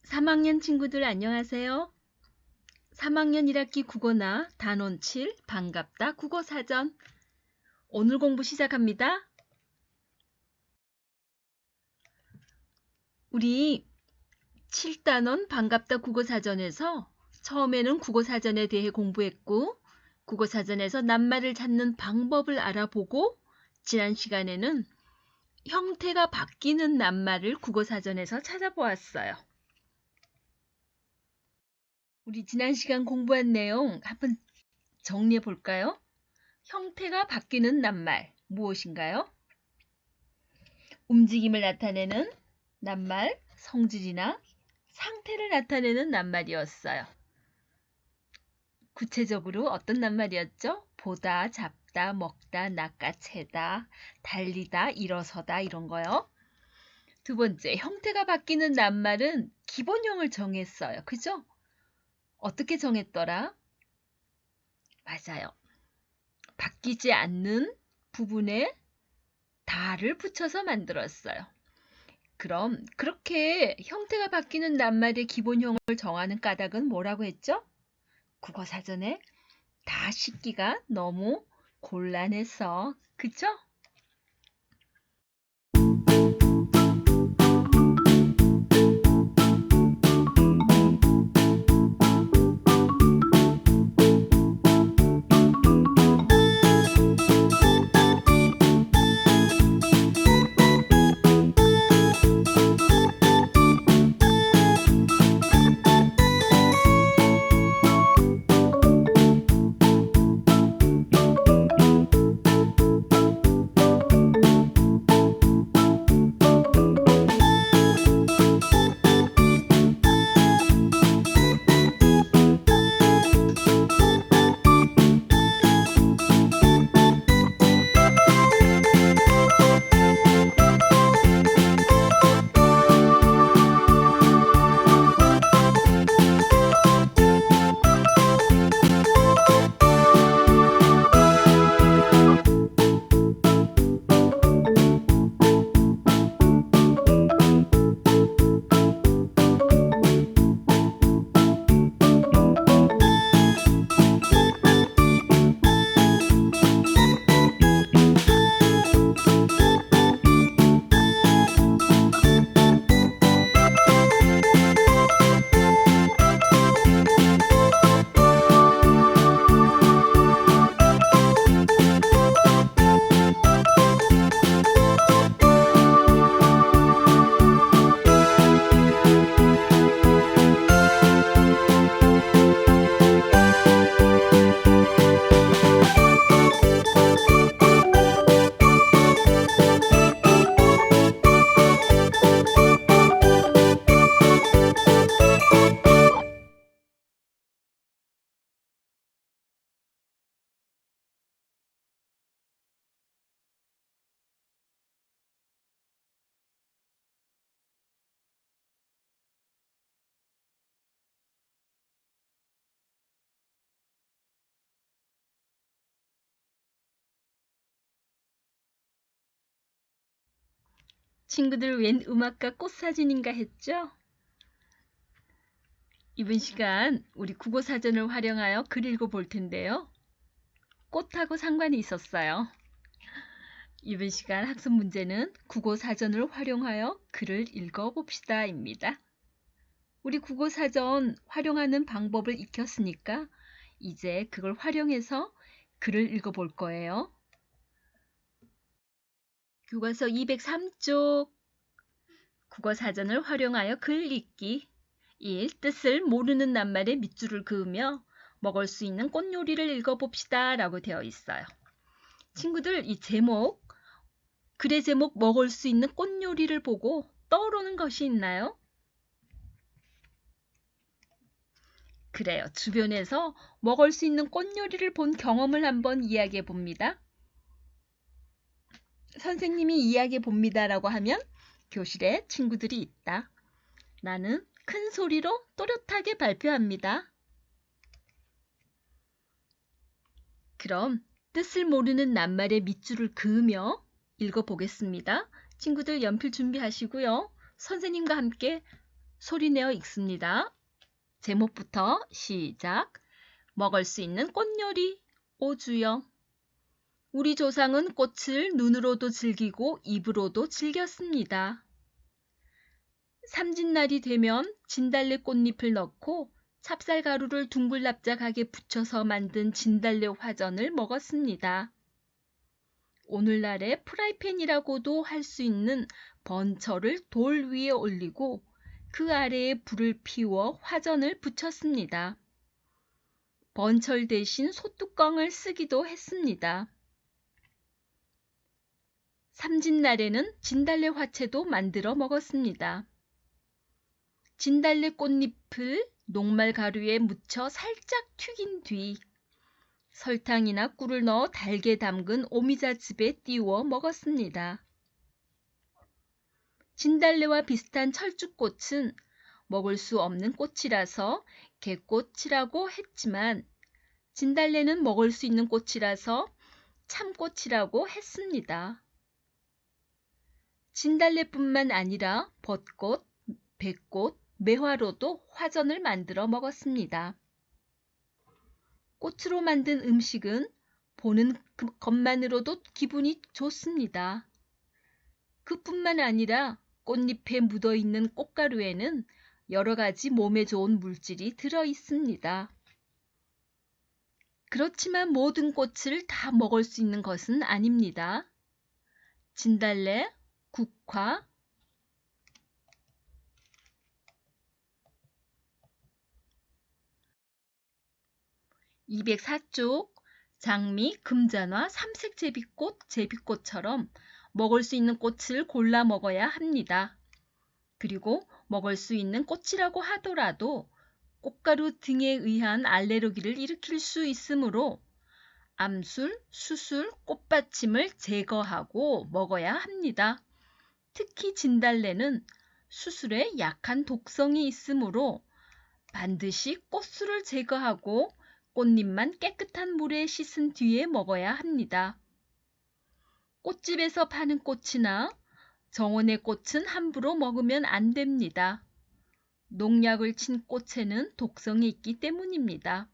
3학년 친구들 안녕하세요. 3학년 1학기 국어나 단원 7 반갑다 국어사전 오늘 공부 시작합니다. 우리 7단원 반갑다 국어사전에서 처음에는 국어사전에 대해 공부했고 국어사전에서 낱말을 찾는 방법을 알아보고 지난 시간에는 형태가 바뀌는 낱말을 국어사전에서 찾아보았어요. 우리 지난 시간 공부한 내용 한번 정리해 볼까요? 형태가 바뀌는 낱말 무엇인가요? 움직임을 나타내는 낱말, 성질이나 상태를 나타내는 낱말이었어요. 구체적으로 어떤 낱말이었죠? 보다, 잡다, 먹다, 낚아채다, 달리다, 일어서다 이런 거요. 두 번째, 형태가 바뀌는 낱말은 기본형을 정했어요. 그죠? 어떻게 정했더라? 맞아요. 바뀌지 않는 부분에 다를 붙여서 만들었어요. 그럼 그렇게 형태가 바뀌는 낱말의 기본형을 정하는 까닭은 뭐라고 했죠? 국어사전에 다 싣기가 너무 곤란해서, 그쵸? 친구들 웬 음악가 꽃사진인가 했죠? 이번 시간 우리 국어사전을 활용하여 글 읽어볼 텐데요. 꽃하고 상관이 있었어요. 이번 시간 학습 문제는 국어사전을 활용하여 글을 읽어봅시다 입니다. 우리 국어사전 활용하는 방법을 익혔으니까 이제 그걸 활용해서 글을 읽어볼 거예요. 교과서 203쪽 국어사전을 활용하여 글 읽기 1. 뜻을 모르는 낱말에 밑줄을 그으며 먹을 수 있는 꽃요리를 읽어봅시다 라고 되어 있어요. 친구들 이 제목, 글의 제목 먹을 수 있는 꽃요리를 보고 떠오르는 것이 있나요? 그래요. 주변에서 먹을 수 있는 꽃요리를 본 경험을 한번 이야기해 봅니다. 선생님이 이야기해 봅니다 라고 하면 교실에 친구들이 있다. 나는 큰 소리로 또렷하게 발표합니다. 그럼 뜻을 모르는 낱말에 밑줄을 그으며 읽어보겠습니다. 친구들 연필 준비하시고요. 선생님과 함께 소리내어 읽습니다. 제목부터 시작. 먹을 수 있는 꽃요리 오주영. 우리 조상은 꽃을 눈으로도 즐기고 입으로도 즐겼습니다. 삼진날이 되면 진달래 꽃잎을 넣고 찹쌀가루를 둥글납작하게 붙여서 만든 진달래 화전을 먹었습니다. 오늘날의 프라이팬이라고도 할 수 있는 번처를 돌 위에 올리고 그 아래에 불을 피워 화전을 붙였습니다. 번철 대신 소뚜껑을 쓰기도 했습니다. 삼진날에는 진달래 화채도 만들어 먹었습니다. 진달래 꽃잎을 녹말 가루에 묻혀 살짝 튀긴 뒤 설탕이나 꿀을 넣어 달게 담근 오미자즙에 띄워 먹었습니다. 진달래와 비슷한 철쭉꽃은 먹을 수 없는 꽃이라서 개꽃이라고 했지만 진달래는 먹을 수 있는 꽃이라서 참꽃이라고 했습니다. 진달래뿐만 아니라 벚꽃, 백꽃, 매화로도 화전을 만들어 먹었습니다. 꽃으로 만든 음식은 보는 것만으로도 기분이 좋습니다. 그뿐만 아니라 꽃잎에 묻어있는 꽃가루에는 여러 가지 몸에 좋은 물질이 들어 있습니다. 그렇지만 모든 꽃을 다 먹을 수 있는 것은 아닙니다. 진달래, 국화, 204쪽, 장미, 금잔화, 삼색 제비꽃, 제비꽃처럼 먹을 수 있는 꽃을 골라 먹어야 합니다. 그리고 먹을 수 있는 꽃이라고 하더라도 꽃가루 등에 의한 알레르기를 일으킬 수 있으므로 암술, 수술, 꽃받침을 제거하고 먹어야 합니다. 특히 진달래는 수술에 약한 독성이 있으므로 반드시 꽃술을 제거하고 꽃잎만 깨끗한 물에 씻은 뒤에 먹어야 합니다. 꽃집에서 파는 꽃이나 정원의 꽃은 함부로 먹으면 안 됩니다. 농약을 친 꽃에는 독성이 있기 때문입니다.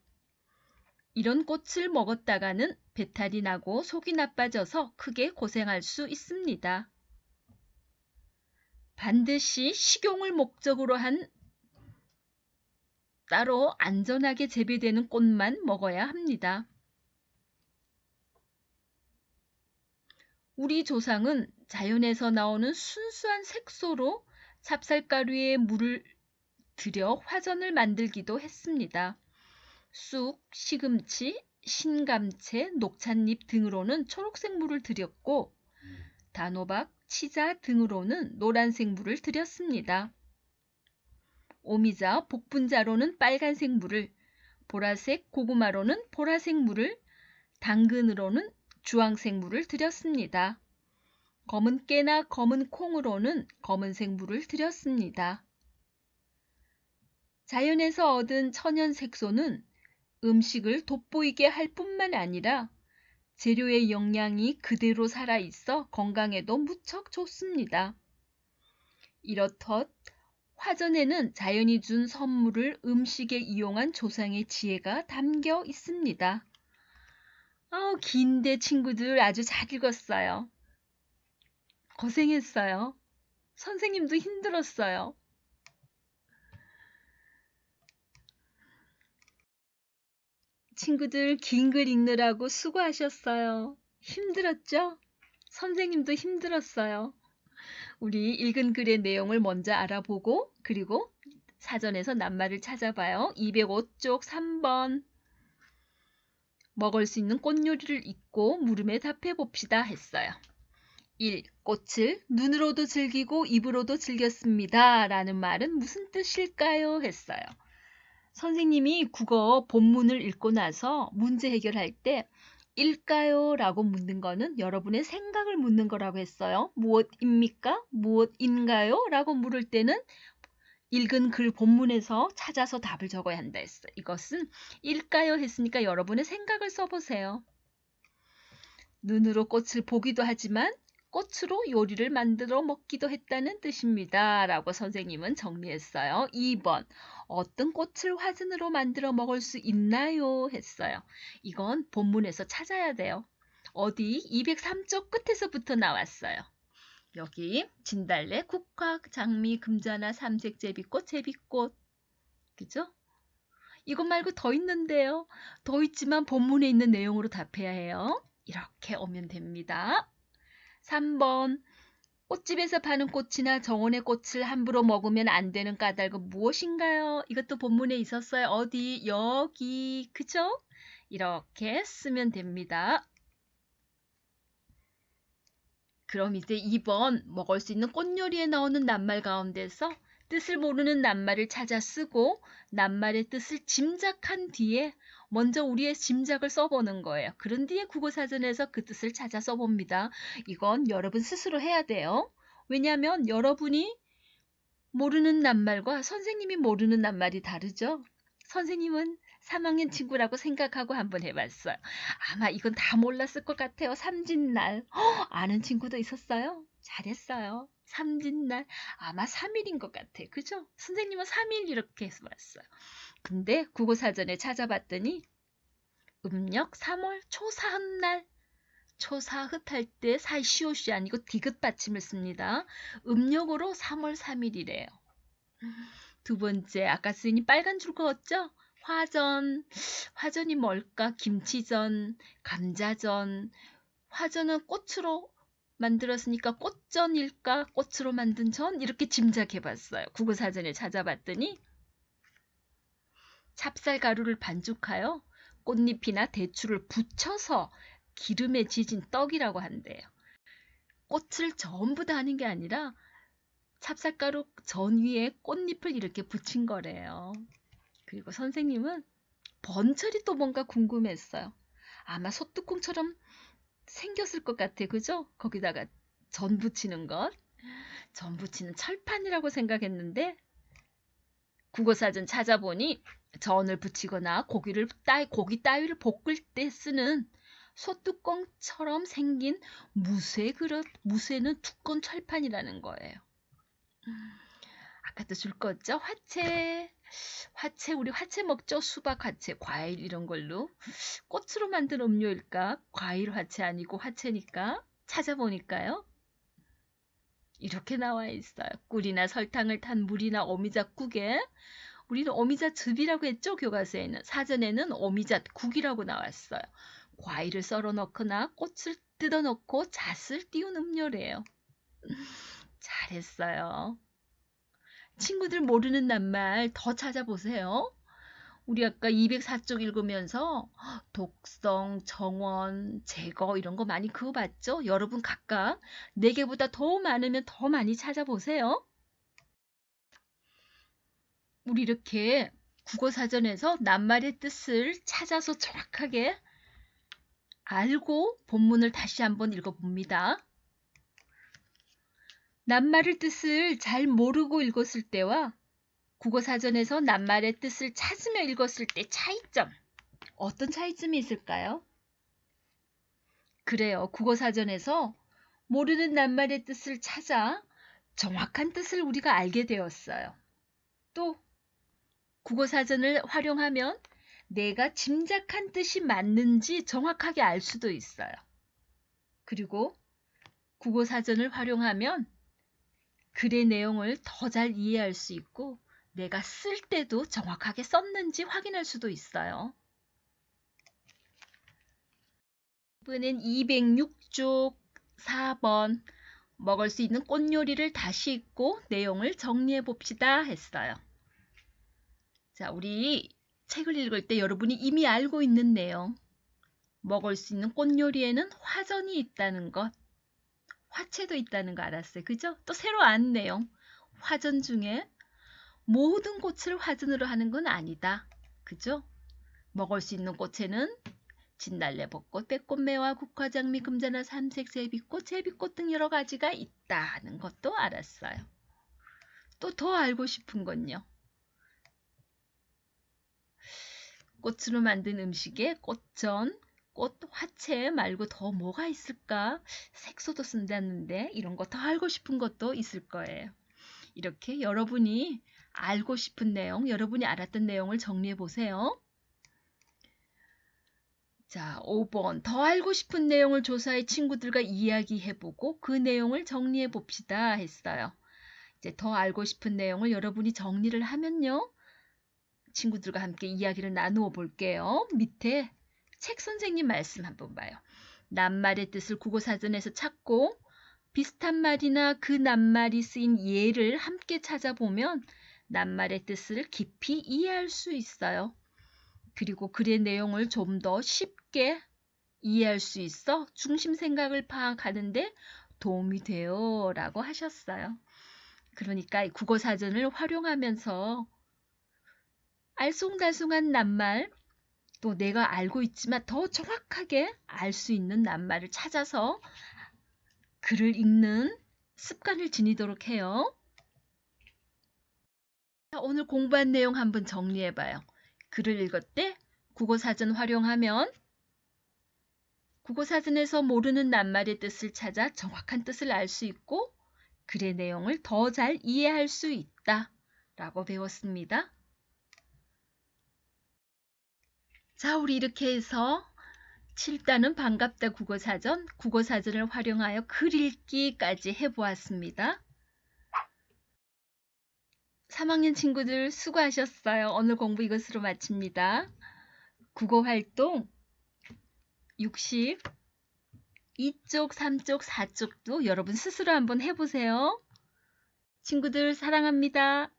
이런 꽃을 먹었다가는 배탈이 나고 속이 나빠져서 크게 고생할 수 있습니다. 반드시 식용을 목적으로 한 따로 안전하게 재배되는 꽃만 먹어야 합니다. 우리 조상은 자연에서 나오는 순수한 색소로 찹쌀가루에 물을 들여 화전을 만들기도 했습니다. 쑥, 시금치, 신감채, 녹찻잎 등으로는 초록색 물을 들였고 단호박, 치자 등으로는 노란색 물을 들였습니다. 오미자, 복분자로는 빨간색 물을, 보라색 고구마로는 보라색 물을, 당근으로는 주황색 물을 들였습니다. 검은 깨나 검은 콩으로는 검은색 물을 들였습니다. 자연에서 얻은 천연 색소는 음식을 돋보이게 할 뿐만 아니라 재료의 영양이 그대로 살아있어 건강에도 무척 좋습니다. 이렇듯 화전에는 자연이 준 선물을 음식에 이용한 조상의 지혜가 담겨 있습니다. 긴데 친구들 아주 잘 읽었어요. 고생했어요. 선생님도 힘들었어요. 친구들 긴 글 읽느라고 수고하셨어요. 힘들었죠? 선생님도 힘들었어요. 우리 읽은 글의 내용을 먼저 알아보고 그리고 사전에서 낱말을 찾아봐요. 205쪽 3번. 먹을 수 있는 꽃요리를 읽고 물음에 답해 봅시다 했어요. 1. 꽃을 눈으로도 즐기고 입으로도 즐겼습니다. 라는 말은 무슨 뜻일까요? 했어요. 선생님이 국어 본문을 읽고 나서 문제 해결할 때 일까요? 라고 묻는 거는 여러분의 생각을 묻는 거라고 했어요. 무엇입니까? 무엇인가요? 라고 물을 때는 읽은 글 본문에서 찾아서 답을 적어야 한다 했어요. 이것은 일까요? 했으니까 여러분의 생각을 써보세요. 눈으로 꽃을 보기도 하지만 꽃으로 요리를 만들어 먹기도 했다는 뜻입니다. 라고 선생님은 정리했어요. 2번. 어떤 꽃을 화전으로 만들어 먹을 수 있나요? 했어요. 이건 본문에서 찾아야 돼요. 어디 203쪽 끝에서부터 나왔어요. 여기 진달래, 국화, 장미, 금자나, 삼색 제비꽃, 제비꽃. 그죠? 이것 말고 더 있는데요. 더 있지만 본문에 있는 내용으로 답해야 해요. 이렇게 오면 됩니다. 3번. 꽃집에서 파는 꽃이나 정원의 꽃을 함부로 먹으면 안 되는 까닭은 무엇인가요? 이것도 본문에 있었어요. 어디? 여기. 그죠? 이렇게 쓰면 됩니다. 그럼 이제 2번 먹을 수 있는 꽃요리에 나오는 낱말 가운데서 뜻을 모르는 낱말을 찾아 쓰고 낱말의 뜻을 짐작한 뒤에 먼저 우리의 짐작을 써보는 거예요. 그런 뒤에 국어사전에서 그 뜻을 찾아 써봅니다. 이건 여러분 스스로 해야 돼요. 왜냐하면 여러분이 모르는 낱말과 선생님이 모르는 낱말이 다르죠. 선생님은 3학년 친구라고 생각하고 한번 해봤어요. 아마 이건 다 몰랐을 것 같아요. 삼진날. 아는 친구도 있었어요? 잘했어요. 삼진날. 아마 3일인 것 같아. 그죠? 선생님은 3일 이렇게 해서 봤어요. 근데 국어사전에 찾아봤더니 음력 3월 초사흔날. 초사흔 할 때 사이시옷이 아니고 디귿 받침을 씁니다. 음력으로 3월 3일이래요. 두 번째, 아까 쓰니 빨간 줄 그었죠? 화전이 뭘까? 김치전, 감자전. 화전은 꽃으로 만들었으니까 꽃전일까? 꽃으로 만든 전? 이렇게 짐작해봤어요. 국어사전에 찾아봤더니 찹쌀가루를 반죽하여 꽃잎이나 대추를 붙여서 기름에 지진 떡이라고 한대요. 꽃을 전부 다 하는 게 아니라 찹쌀가루 전 위에 꽃잎을 이렇게 붙인 거래요. 그리고 선생님은 번철이 또 뭔가 궁금했어요. 아마 소뚜껑처럼 생겼을 것 같아. 그죠? 거기다가 전 붙이는 것. 전 붙이는 철판이라고 생각했는데 국어사전 찾아보니 전을 붙이거나 고기 따위를 볶을 때 쓰는 소뚜껑처럼 생긴 무쇠 그릇, 무쇠는 두꺼운 철판이라는 거예요. 아까도 줄 거 있죠? 화채 우리 화채 먹죠? 수박 화채, 과일 이런 걸로. 꽃으로 만든 음료일까? 과일 화채 아니고 화채니까 찾아보니까요. 이렇게 나와 있어요. 꿀이나 설탕을 탄 물이나 오미자국에 우리는 오미자즙이라고 했죠? 교과서에는. 사전에는 오미자국이라고 나왔어요. 과일을 썰어 넣거나 꽃을 뜯어 넣고 잣을 띄운 음료래요. 잘했어요. 친구들 모르는 낱말 더 찾아보세요. 우리 아까 204쪽 읽으면서 독성, 정원, 제거 이런 거 많이 그어봤죠? 여러분 각각 4개보다 더 많으면 더 많이 찾아보세요. 우리 이렇게 국어사전에서 낱말의 뜻을 찾아서 정확하게 알고 본문을 다시 한번 읽어봅니다. 낱말의 뜻을 잘 모르고 읽었을 때와 국어사전에서 낱말의 뜻을 찾으며 읽었을 때 차이점. 어떤 차이점이 있을까요? 그래요. 국어사전에서 모르는 낱말의 뜻을 찾아 정확한 뜻을 우리가 알게 되었어요. 또 국어사전을 활용하면 내가 짐작한 뜻이 맞는지 정확하게 알 수도 있어요. 그리고 국어사전을 활용하면 글의 내용을 더 잘 이해할 수 있고 내가 쓸 때도 정확하게 썼는지 확인할 수도 있어요. 이번엔 206쪽 4번 먹을 수 있는 꽃요리를 다시 읽고 내용을 정리해 봅시다 했어요. 자, 우리 책을 읽을 때 여러분이 이미 알고 있는 내용. 먹을 수 있는 꽃요리에는 화전이 있다는 것, 화채도 있다는 거 알았어요. 그죠? 또 새로 안 내용. 화전 중에 모든 꽃을 화전으로 하는 건 아니다. 그죠? 먹을 수 있는 꽃에는 진달래, 벚꽃, 빼꽃매화, 국화장미, 금자나, 삼색, 제비꽃, 제비꽃 등 여러 가지가 있다는 것도 알았어요. 또 더 알고 싶은 건요. 꽃으로 만든 음식에 꽃전, 꽃, 화채 말고 더 뭐가 있을까? 색소도 쓴다는데 이런 거 더 알고 싶은 것도 있을 거예요. 이렇게 여러분이 알고 싶은 내용, 여러분이 알았던 내용을 정리해 보세요. 자, 5번. 더 알고 싶은 내용을 조사해 친구들과 이야기해보고 그 내용을 정리해 봅시다 했어요. 이제 더 알고 싶은 내용을 여러분이 정리를 하면요. 친구들과 함께 이야기를 나누어 볼게요. 밑에 책 선생님 말씀 한번 봐요. 낱말의 뜻을 국어사전에서 찾고 비슷한 말이나 그 낱말이 쓰인 예를 함께 찾아보면 낱말의 뜻을 깊이 이해할 수 있어요. 그리고 글의 내용을 좀 더 쉽게 이해할 수 있어 중심 생각을 파악하는데 도움이 돼요 라고 하셨어요. 그러니까 국어사전을 활용하면서 알쏭달쏭한 낱말, 또 내가 알고 있지만 더 정확하게 알 수 있는 낱말을 찾아서 글을 읽는 습관을 지니도록 해요. 오늘 공부한 내용 한번 정리해봐요. 글을 읽을 때 국어사전 활용하면 국어사전에서 모르는 낱말의 뜻을 찾아 정확한 뜻을 알 수 있고 글의 내용을 더 잘 이해할 수 있다 라고 배웠습니다. 자, 우리 이렇게 해서 7단은 반갑다 국어사전, 국어사전을 활용하여 글 읽기까지 해보았습니다. 3학년 친구들 수고하셨어요. 오늘 공부 이것으로 마칩니다. 국어활동 60, 2쪽, 3쪽, 4쪽도 여러분 스스로 한번 해보세요. 친구들 사랑합니다.